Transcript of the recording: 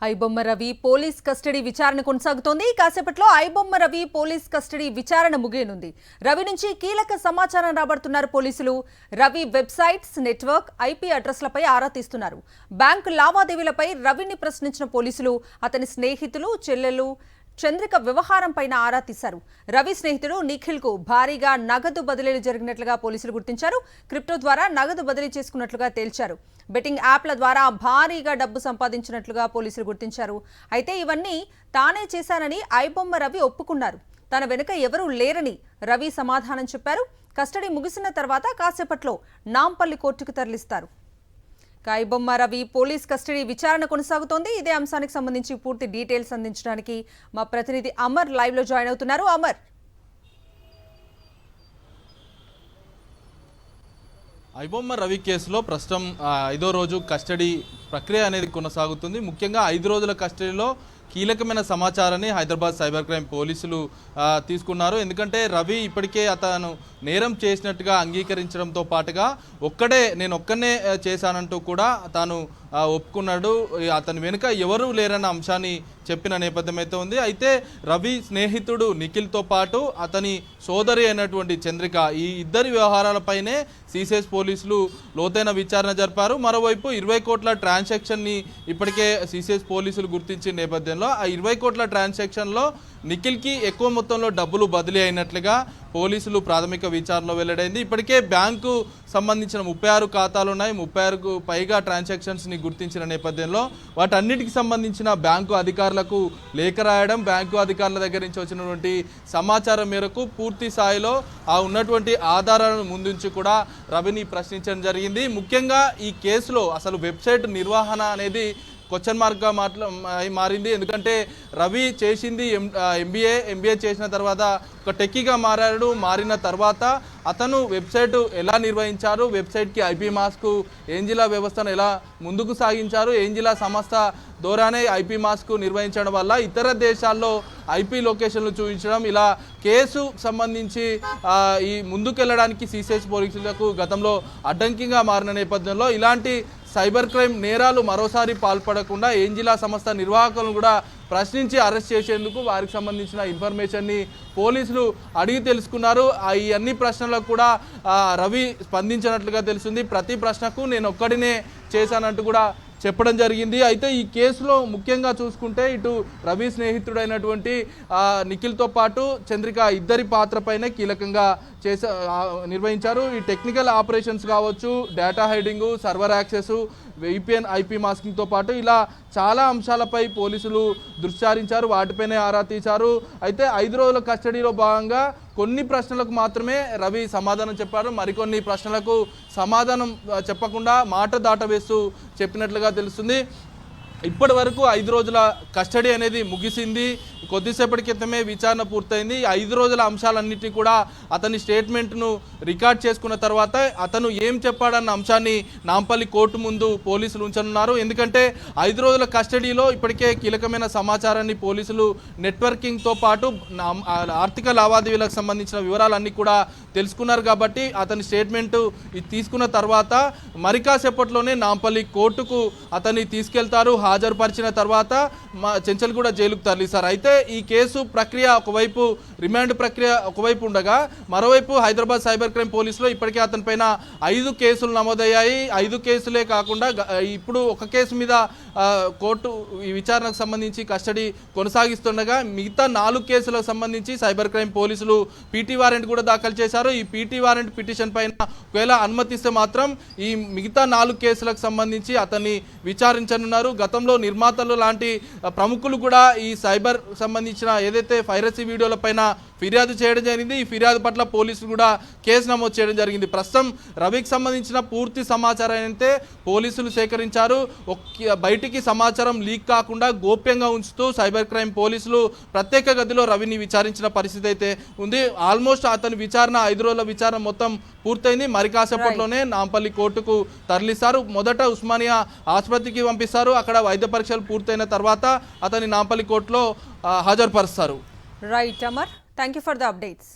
IBomma Ravi police custody విచారణ కొనసాగుతోంది. కాసేపట్లో ఐబొమ్మ రవి పోలీస్ కస్టడీ విచారణ ముగియనుంది. రవి నుంచి కీలక సమాచారం రాబడుతున్నారు పోలీసులు. రవి వెబ్సైట్స్, నెట్వర్క్, ఐపీ అడ్రస్లపై ఆరా తీస్తున్నారు. బ్యాంకు లావాదేవీలపై రవిని ప్రశ్నించిన పోలీసులు అతని స్నేహితులు, చెల్లెలు చంద్రిక వ్యవహారంపైన ఆరా తీశారు. రవి స్నేహితుడు నిఖిల్ కు భారీగా నగదు బదిలీలు జరిగినట్లుగా పోలీసులు గుర్తించారు. క్రిప్టో ద్వారా నగదు బదిలీ చేసుకున్నట్లుగా తేల్చారు. బెట్టింగ్ యాప్ల ద్వారా భారీగా డబ్బు సంపాదించినట్లుగా పోలీసులు గుర్తించారు. అయితే ఇవన్నీ తానే చేశానని ఐబొమ్మ రవి ఒప్పుకున్నారు. తన వెనుక ఎవరూ లేరని రవి సమాధానం చెప్పారు. కస్టడీ ముగిసిన తర్వాత కాసేపట్లో నాంపల్లి కోర్టుకు తరలిస్తారు. ఐబొమ్మ రవి పోలీస్ కస్టడీ విచారణ కొనసాగుతోంది. ఇదే అంశానికి సంబంధించి పూర్తి డీటెయిల్స్ అందించడానికి మా ప్రతినిధి అమర్ లైవ్ లో జాయిన్ అవుతున్నారు. అమర్, ఐబొమ్మ రవి కేసులో ప్రస్తుతం 5వ రోజు కస్టడీ ప్రక్రియ అనేది కొనసాగుతుంది. ముఖ్యంగా 5 రోజుల కస్టడీలో కీలకమైన సమాచారాన్ని హైదరాబాద్ సైబర్ క్రైమ్ పోలీసులు తీసుకున్నారు. ఎందుకంటే రవి ఇప్పటికే అతను నేరం చేసినట్టుగా అంగీకరించడంతో పాటుగా నేను ఒక్కనే చేశానంటూ కూడా తాను ఒప్పుకున్నాడు. అతని వెనుక ఎవరూ లేరన్న అంశాన్ని చెప్పిన నేపథ్యం అయితే ఉంది. అయితే రవి స్నేహితుడు నిఖిల్తో పాటు అతని సోదరి అయినటువంటి చంద్రిక, ఈ ఇద్దరి వ్యవహారాలపైనే సిసిఎస్ పోలీసులు లోతైన విచారణ జరిపారు. మరోవైపు 20 కోట్ల ట్రాన్సాక్షన్ని ఇప్పటికే సిసిఎస్ పోలీసులు గుర్తించిన నేపథ్యంలో ఆ 20 కోట్ల ట్రాన్సాక్షన్లో నిఖిల్కి ఎక్కువ మొత్తంలో డబ్బులు బదిలీ అయినట్లుగా పోలీసులు ప్రాథమిక విచారణలో వెల్లడైంది. ఇప్పటికే బ్యాంకు సంబంధించిన 36 ఖాతాలు ఉన్నాయి. 36కు పైగా ట్రాన్సాక్షన్స్ని గుర్తించిన నేపథ్యంలో వాటన్నిటికి సంబంధించిన బ్యాంకు అధికారులకు లేఖ రాయడం, బ్యాంకు అధికారుల దగ్గర నుంచి వచ్చినటువంటి సమాచారం మేరకు పూర్తి స్థాయిలో ఉన్నటువంటి ఆధారాలను ముందుంచి కూడా రవిని ప్రశ్నించడం జరిగింది. ముఖ్యంగా ఈ కేసులో అసలు వెబ్సైట్ నిర్వహణ అనేది క్వశ్చన్ మార్క్గా మారింది. ఎందుకంటే రవి చేసింది ఎంబీఏ చేసిన తర్వాత ఒక టెక్కీగా మారిన తర్వాత అతను వెబ్సైట్ ఎలా నిర్వహించారు, వెబ్సైట్కి ఐపీ మాస్క్ ఏంజిలా వ్యవస్థను ఎలా ముందుకు సాగించారు, ఏంజిలా సంస్థ ద్వారానే ఐపీ మాస్క్ నిర్వహించడం వల్ల ఇతర దేశాల్లో ఐపీ లొకేషన్లు చూపించడం, ఇలా కేసు సంబంధించి ఈ ముందుకెళ్ళడానికి సిసిఎస్ పోలీసులకు గతంలో అడ్డంకిగా మారిన నేపథ్యంలో ఇలాంటి సైబర్ క్రైమ్ నేరాలు మరోసారి పాల్పడకుండా ఏంజిలా సంస్థ నిర్వాహకులను కూడా ప్రశ్నించి అరెస్ట్ చేసేందుకు వారికి సంబంధించిన ఇన్ఫర్మేషన్ని పోలీసులు అడిగి తెలుసుకున్నారు. ఈ అన్ని ప్రశ్నలకు కూడా రవి స్పందించినట్లుగా తెలిసింది. ప్రతి ప్రశ్నకు నేను ఒక్కడినే చేశానంటూ కూడా చెప్పడం జరిగింది. అయితే ఈ కేసులో ముఖ్యంగా చూసుకుంటే ఇటు రవి స్నేహితుడైనటువంటి నిఖిల్తో పాటు చంద్రిక ఇద్దరి పాత్రపైనే కీలకంగా నిర్వహించారు. ఈ టెక్నికల్ ఆపరేషన్స్ కావచ్చు, data hiding, server access, VPN, IP మాస్కింగ్తో పాటు ఇలా చాలా అంశాలపై పోలీసులు దృష్టి సారించారు. వాటిపైనే ఆరా తీశారు. అయితే 5 రోజుల కస్టడీలో భాగంగా కొన్ని ప్రశ్నలకు మాత్రమే రవి సమాధానం చెప్పారు. మరికొన్ని ప్రశ్నలకు సమాధానం చెప్పకుండా మాట దాటవేస్తూ చెప్పినట్లుగా తెలుస్తుంది. ఇప్పటి వరకు 5 రోజుల కస్టడీ అనేది ముగిసింది. కొద్దిసేపటి క్రితమే విచారణ పూర్తయింది. 5 రోజుల అంశాలన్నింటినీ కూడా అతని స్టేట్మెంట్ను రికార్డ్ చేసుకున్న తర్వాత అతను ఏం చెప్పాడన్న అంశాన్ని నాంపల్లి కోర్టు ముందు పోలీసులు ఉంచనున్నారు. ఎందుకంటే 5 రోజుల కస్టడీలో ఇప్పటికే కీలకమైన సమాచారాన్ని పోలీసులు నెట్వర్కింగ్తో పాటు ఆర్థిక లావాదేవీలకు సంబంధించిన వివరాలన్నీ కూడా తెలుసుకున్నారు. కాబట్టి అతని స్టేట్మెంటు తీసుకున్న తర్వాత మరి కాసేపట్లోనే నాంపల్లి కోర్టుకు అతన్ని తీసుకెళ్తారు. హాజరుపరిచిన తర్వాత చెంచల్గూడ జైలుకు తరలిస్తారు. అయితే ఈ కేసు ప్రక్రియ ఒకవైపు రిమాండ్ ప్రక్రియ ఒకవైపు ఉండగా మరోవైపు హైదరాబాద్ సైబర్ క్రైమ్ పోలీసులో ఇప్పటికే అతనిపైన 5 కేసులు నమోదయ్యాయి. 5 కేసులే కాకుండా ఇప్పుడు ఒక కేసు మీద కోర్టు ఈ విచారణకు సంబంధించి కస్టడీ కొనసాగిస్తుండగా మిగతా 4 కేసులకు సంబంధించి సైబర్ క్రైమ్ పోలీసులు పీటీ వారెంట్ కూడా దాఖలు చేశారు. ఈ పీటీ వారెంట్ పిటిషన్ పైన ఒకవేళ అనుమతిస్తే మాత్రం ఈ మిగతా 4 కేసులకు సంబంధించి అతన్ని విచారించనున్నారు. గతంలో నిర్మాతలు లాంటి ప్రముఖులు కూడా ఈ సైబర్ సంబంధించిన ఏదైతే పైరసీ వీడియోల పైన ఫిర్యాదు చేయడం జరిగింది. ఈ ఫిర్యాదు పట్ల పోలీసులు కూడా కేసు నమోదు చేయడం జరిగింది. ప్రస్తుతం రవికి సంబంధించిన పూర్తి సమాచారం అయితే పోలీసులు సేకరించారు. బయటికి సమాచారం లీక్ కాకుండా గోప్యంగా ఉంచుతూ సైబర్ క్రైమ్ పోలీసులు ప్రత్యేక గదిలో రవిని విచారించిన పరిస్థితి అయితే ఉంది. ఆల్మోస్ట్ అతని విచారణ 5 రోజుల విచారణ మొత్తం పూర్తయింది. మరి కాసేపట్లోనే నాంపల్లి కోర్టుకు తరలిస్తారు. మొదట ఉస్మానియా ఆసుపత్రికి పంపిస్తారు. అక్కడ వైద్య పరీక్షలు పూర్తయిన తర్వాత అతని నాంపల్లి కోర్టులో హాజరుపరుస్తారు. Right Amar, thank you for the updates.